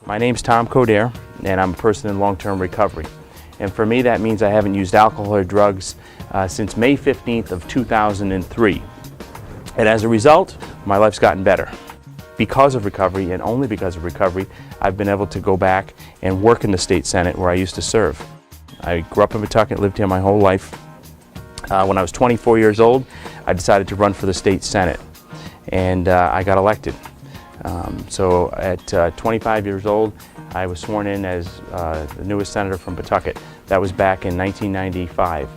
My name's Tom Coderre, and I'm a person in long-term recovery. And for me, that means I haven't used alcohol or drugs since May 15th of 2003. And as a result, my life's gotten better. Because of recovery, and only because of recovery, I've been able to go back and work in the state senate where I used to serve. I grew up in Pawtucket, lived here my whole life. When I was 24 years old, I decided to run for the state senate, and I got elected. So at 25 years old, I was sworn in as the newest senator from Pawtucket. That was back in 1995.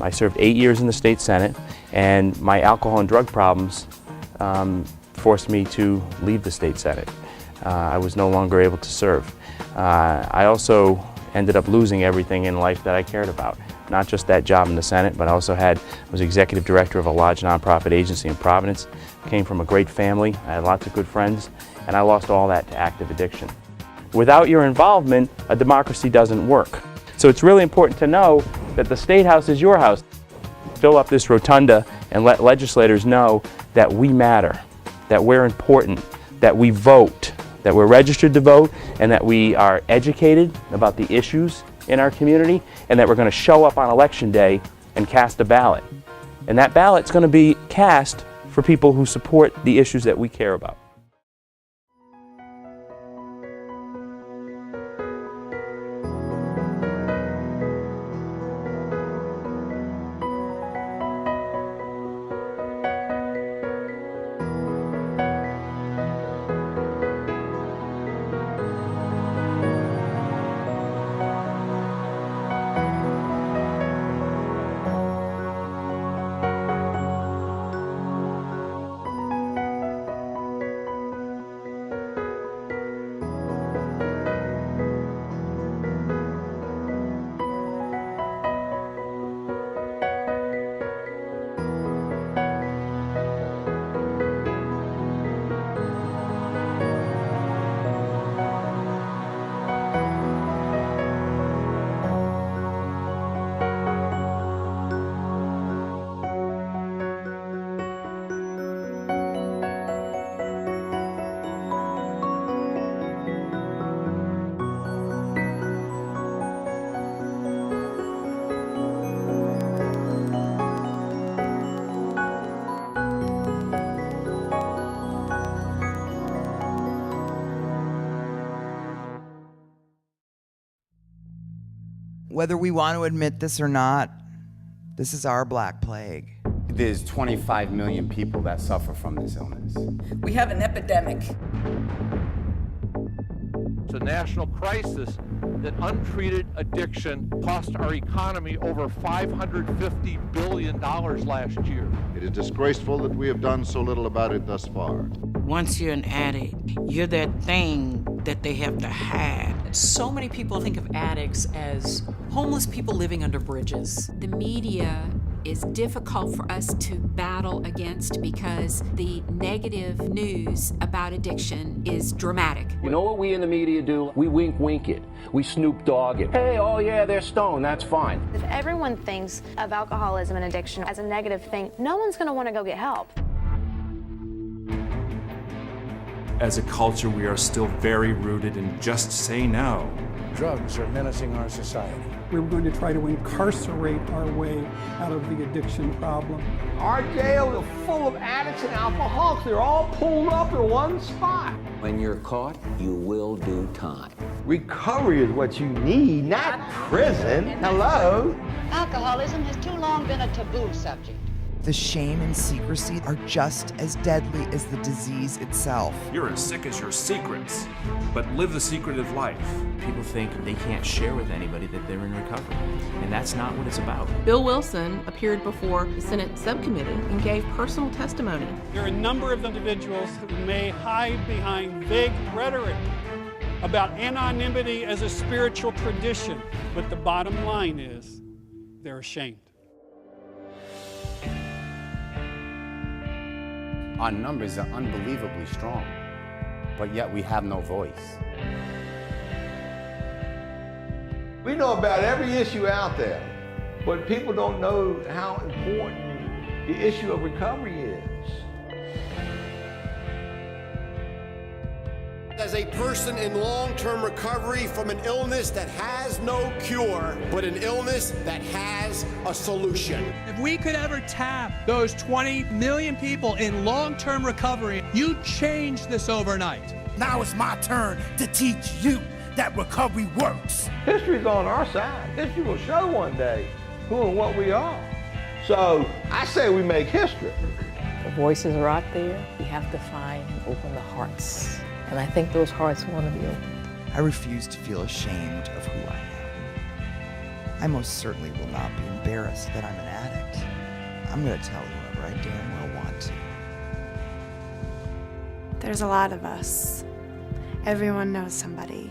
I served 8 years in the state senate, and my alcohol and drug problems forced me to leave the state senate. I was no longer able to serve. I also ended up losing everything in life that I cared about. Not just that job in the Senate, but I also was executive director of a large nonprofit agency in Providence. Came from a great family, I had lots of good friends, and I lost all that to active addiction. Without your involvement, a democracy doesn't work. So it's really important to know that the State House is your house. Fill up this rotunda and let legislators know that we matter, that we're important, that we vote, that we're registered to vote, and that we are educated about the issues in our community, and that we're going to show up on election day and cast a ballot. And that ballot's going to be cast for people who support the issues that we care about. Whether we want to admit this or not, this is our Black Plague. There's 25 million people that suffer from this illness. We have an epidemic. It's a national crisis that untreated addiction cost our economy over $550 billion last year. It is disgraceful that we have done so little about it thus far. Once you're an addict, you're that thing that they have to hide. So many people think of addicts as homeless people living under bridges. The media is difficult for us to battle against because the negative news about addiction is dramatic. You know what we in the media do? We wink it. We Snoop Dogg it. Hey, oh yeah, they're stoned, that's fine. If everyone thinks of alcoholism and addiction as a negative thing, no one's going to want to go get help. As a culture, we are still very rooted in just say no. Drugs are menacing our society. We're going to try to incarcerate our way out of the addiction problem. Our jail is full of addicts and alcoholics. They're all pulled up in one spot. When you're caught, you will do time. Recovery is what you need, not prison. Hello? Alcoholism has too long been a taboo subject. The shame and secrecy are just as deadly as the disease itself. You're as sick as your secrets, but live the secretive life. People think they can't share with anybody that they're in recovery, and that's not what it's about. Bill Wilson appeared before the Senate subcommittee and gave personal testimony. There are a number of individuals who may hide behind vague rhetoric about anonymity as a spiritual tradition, but the bottom line is they're ashamed. Our numbers are unbelievably strong, but yet we have no voice. We know about every issue out there, but people don't know how important the issue of recovery is. as a person in long-term recovery from an illness that has no cure, but an illness that has a solution. If we could ever tap those 20 million people in long-term recovery, you'd change this overnight. Now it's my turn to teach you that recovery works. History's on our side. History will show one day who and what we are. So I say we make history. The voices are out there. We have to find and open the hearts. And I think those hearts want to be opened. I refuse to feel ashamed of who I am. I most certainly will not be embarrassed that I'm an addict. I'm going to tell whoever I damn well want to. There's a lot of us. Everyone knows somebody.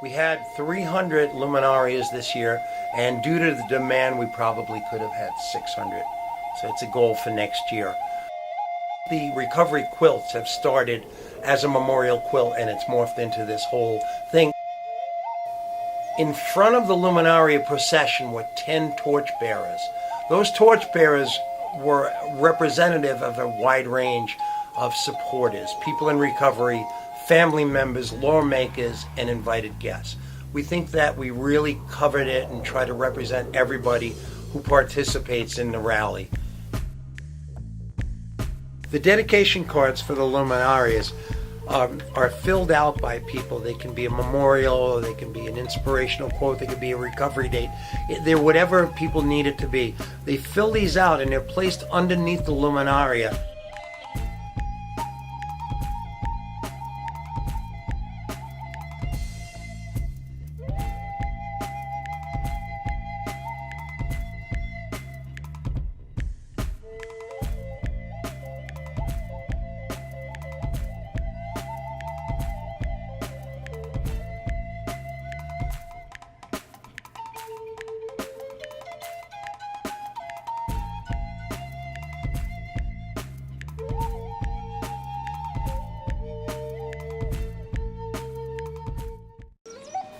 We had 300 luminarias this year, and due to the demand, we probably could have had 600. So it's a goal for next year. The recovery quilts have started as a memorial quilt, and it's morphed into this whole thing. In front of the luminaria procession were 10 torchbearers. Those torchbearers were representative of a wide range of supporters, people in recovery, family members, lawmakers, and invited guests. We think that we really covered it and try to represent everybody who participates in the rally. The dedication cards for the luminarias are filled out by people. They can be a memorial, they can be an inspirational quote, they can be a recovery date. They're whatever people need it to be. They fill these out and they're placed underneath the luminaria.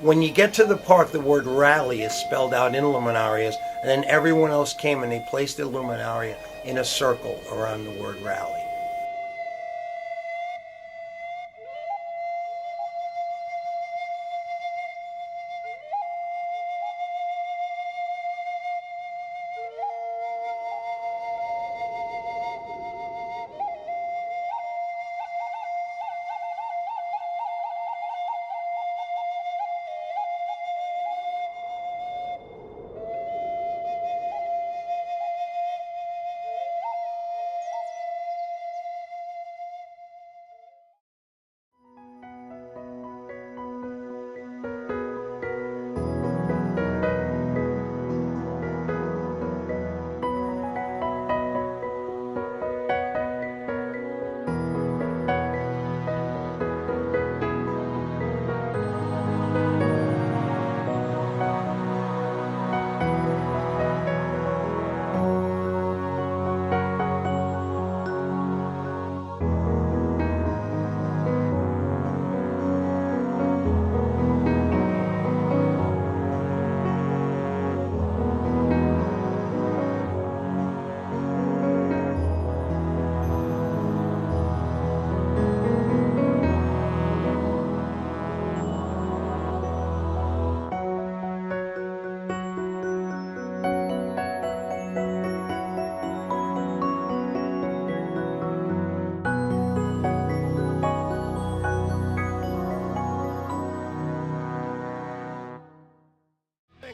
When you get to the park, the word rally is spelled out in luminarias, and then everyone else came and they placed their luminaria in a circle around the word rally.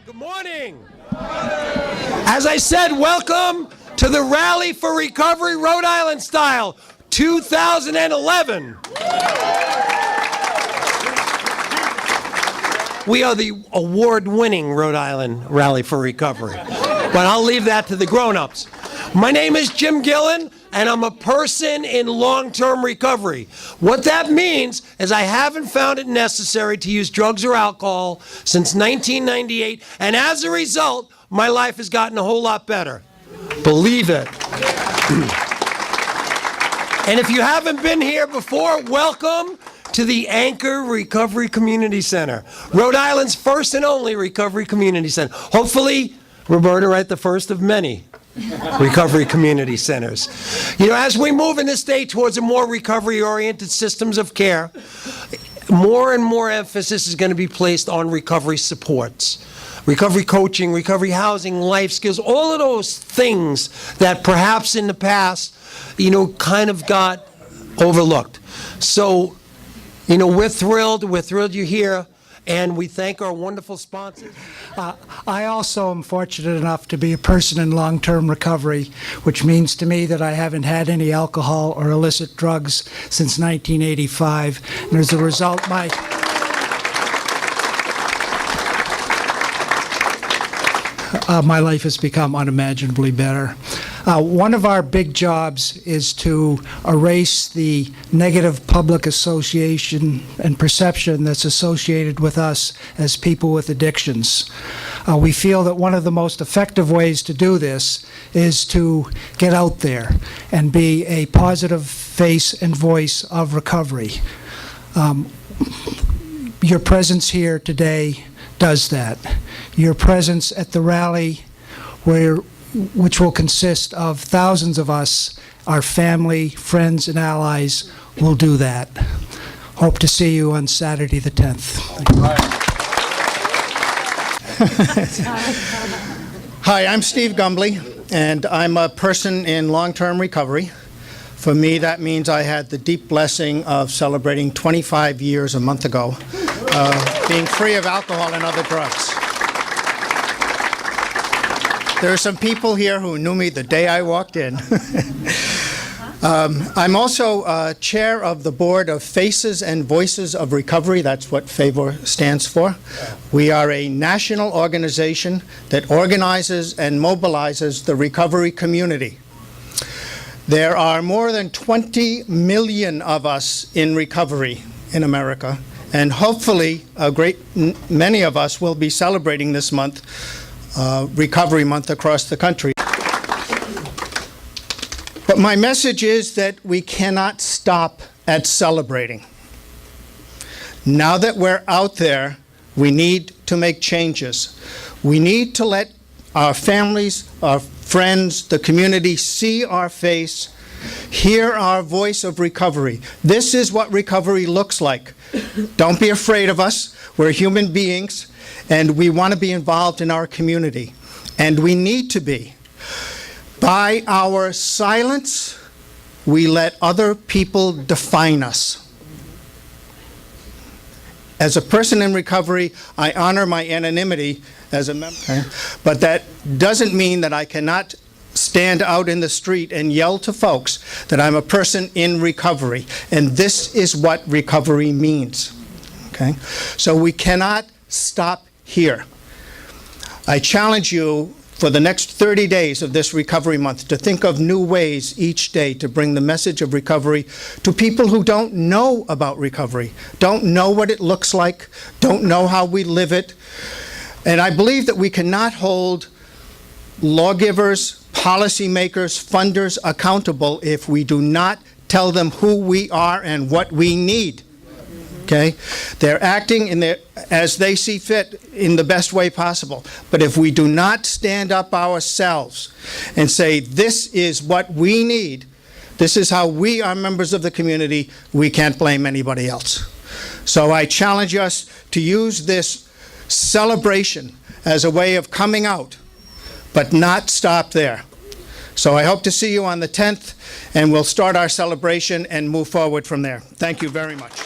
Good morning. As I said, welcome to the Rally for Recovery Rhode Island Style 2011. We are the award-winning Rhode Island Rally for Recovery, but I'll leave that to the grown-ups. My name is Jim Gillen, and I'm a person in long-term recovery. What that means is I haven't found it necessary to use drugs or alcohol since 1998, and as a result, my life has gotten a whole lot better. Believe it. And if you haven't been here before, welcome to the Anchor Recovery Community Center, Rhode Island's first and only recovery community center. Hopefully, Roberta, right, the first of many recovery community centers. You know, as we move in this state towards a more recovery-oriented systems of care, more and more emphasis is going to be placed on recovery supports, recovery coaching, recovery housing, life skills, all of those things that perhaps in the past, you know, kind of got overlooked. So, you know, we're thrilled you're here. And we thank our wonderful sponsors. I also am fortunate enough to be a person in long-term recovery, which means to me that I haven't had any alcohol or illicit drugs since 1985. And as a result, my life has become unimaginably better. One of our big jobs is to erase the negative public association and perception that's associated with us as people with addictions. We feel that one of the most effective ways to do this is to get out there and be a positive face and voice of recovery. Your presence here today does that. Your presence at the rally, which will consist of thousands of us, our family, friends, and allies, will do that. Hope to see you on Saturday the 10th. Hi, I'm Steve Gumbley, and I'm a person in long-term recovery. For me, that means I had the deep blessing of celebrating 25 years a month ago, being free of alcohol and other drugs. There are some people here who knew me the day I walked in. I'm also chair of the board of Faces and Voices of Recovery. That's what FAVOR stands for. We are a national organization that organizes and mobilizes the recovery community. There are more than 20 million of us in recovery in America, and hopefully a great many of us will be celebrating this month, Recovery Month, across the country. But my message is that we cannot stop at celebrating. Now that we're out there, We need to make changes. We need to let our families, our friends, the community see our face, hear our voice of recovery. This is what recovery looks like. Don't be afraid of us. We're human beings, and we want to be involved in our community. And we need to be. By our silence, we let other people define us. As a person in recovery, I honor my anonymity as a member, but that doesn't mean that I cannot stand out in the street and yell to folks that I'm a person in recovery, and this is what recovery means. Okay? So we cannot stop here. I challenge you for the next 30 days of this recovery month to think of new ways each day to bring the message of recovery to people who don't know about recovery, don't know what it looks like, don't know how we live it. And I believe that we cannot hold lawgivers, policymakers, funders accountable if we do not tell them who we are and what we need. Okay? They're acting as they see fit in the best way possible. But if we do not stand up ourselves and say, this is what we need, this is how we are members of the community, we can't blame anybody else. So I challenge us to use this celebration as a way of coming out, but not stop there. So I hope to see you on the 10th, and we'll start our celebration and move forward from there. Thank you very much.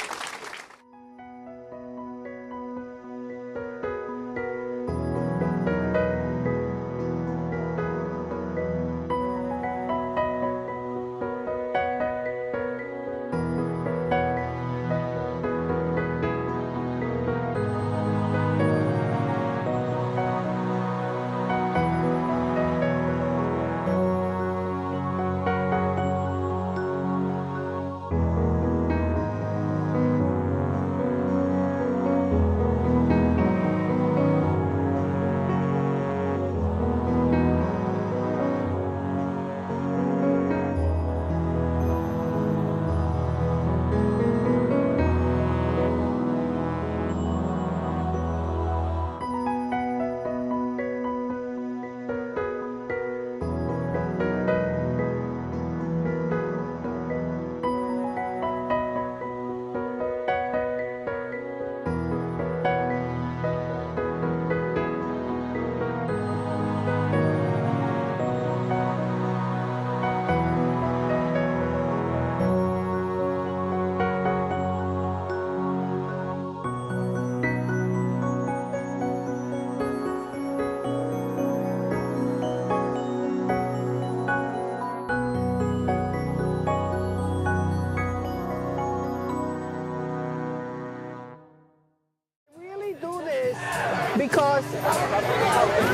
Because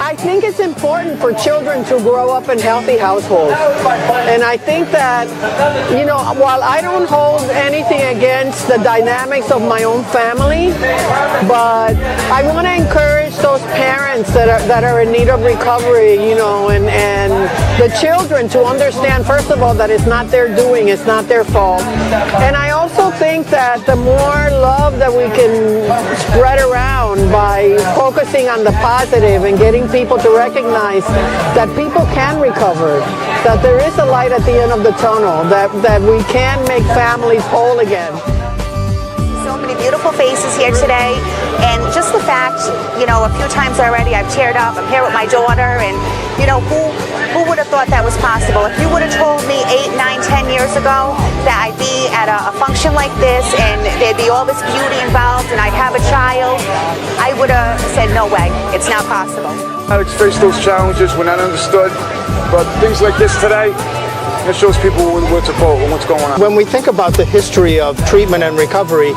I think it's important for children to grow up in healthy households. And I think that, you know, while I don't hold anything against the dynamics of my own family, but I want to encourage those parents that are in need of recovery, you know, and the children to understand, first of all, that it's not their doing, it's not their fault. And I also think that the more love that we can spread around by focusing on the positive and getting people to recognize that people can recover, that there is a light at the end of the tunnel, that we can make families whole again. So many beautiful faces here today, and just the fact, you know, a few times already I've teared up. I'm here with my daughter, and you know, who would have thought that was possible? If you would have told me 8, 9, 10 years ago that I'd be at a function like this and there'd be all this beauty involved and I'd have a child, I would have said no way, it's not possible. I would face those challenges when not understood, but things like this today, it shows people what's about and what's going on. When we think about the history of treatment and recovery,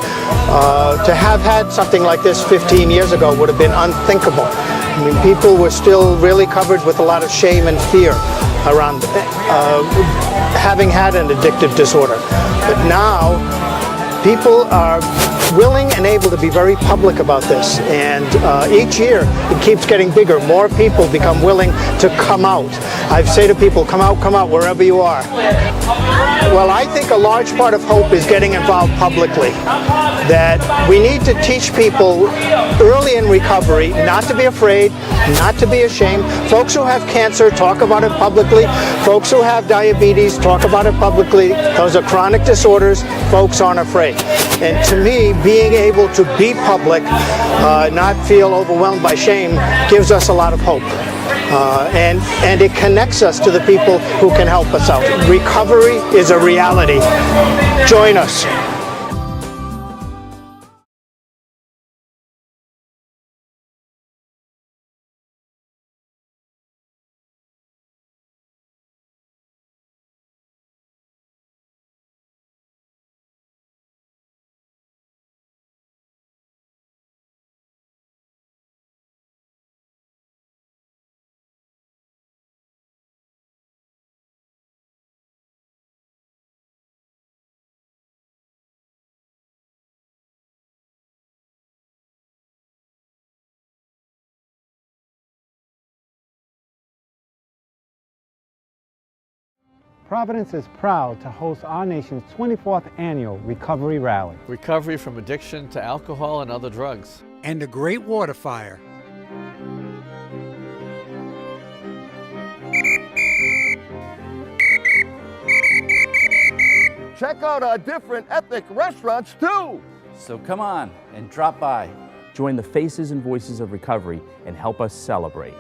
to have had something like this 15 years ago would have been unthinkable. I mean, people were still really covered with a lot of shame and fear around having had an addictive disorder. But now, people are willing and able to be very public about this, and each year it keeps getting bigger. More people become willing to come out. I say to people, come out wherever you are. Well, I think a large part of hope is getting involved publicly. that we need to teach people early in recovery not to be afraid, not to be ashamed. Folks who have cancer, talk about it publicly. Folks who have diabetes, talk about it publicly. Those are chronic disorders. Folks aren't afraid. And to me, being able to be public, not feel overwhelmed by shame, gives us a lot of hope. And it connects us to the people who can help us out. Recovery is a reality. Join us. Providence is proud to host our nation's 24th annual Recovery Rally. Recovery from addiction to alcohol and other drugs. And the Great Water Fire. Check out our different ethnic restaurants too. So come on and drop by. Join the Faces and Voices of Recovery and help us celebrate.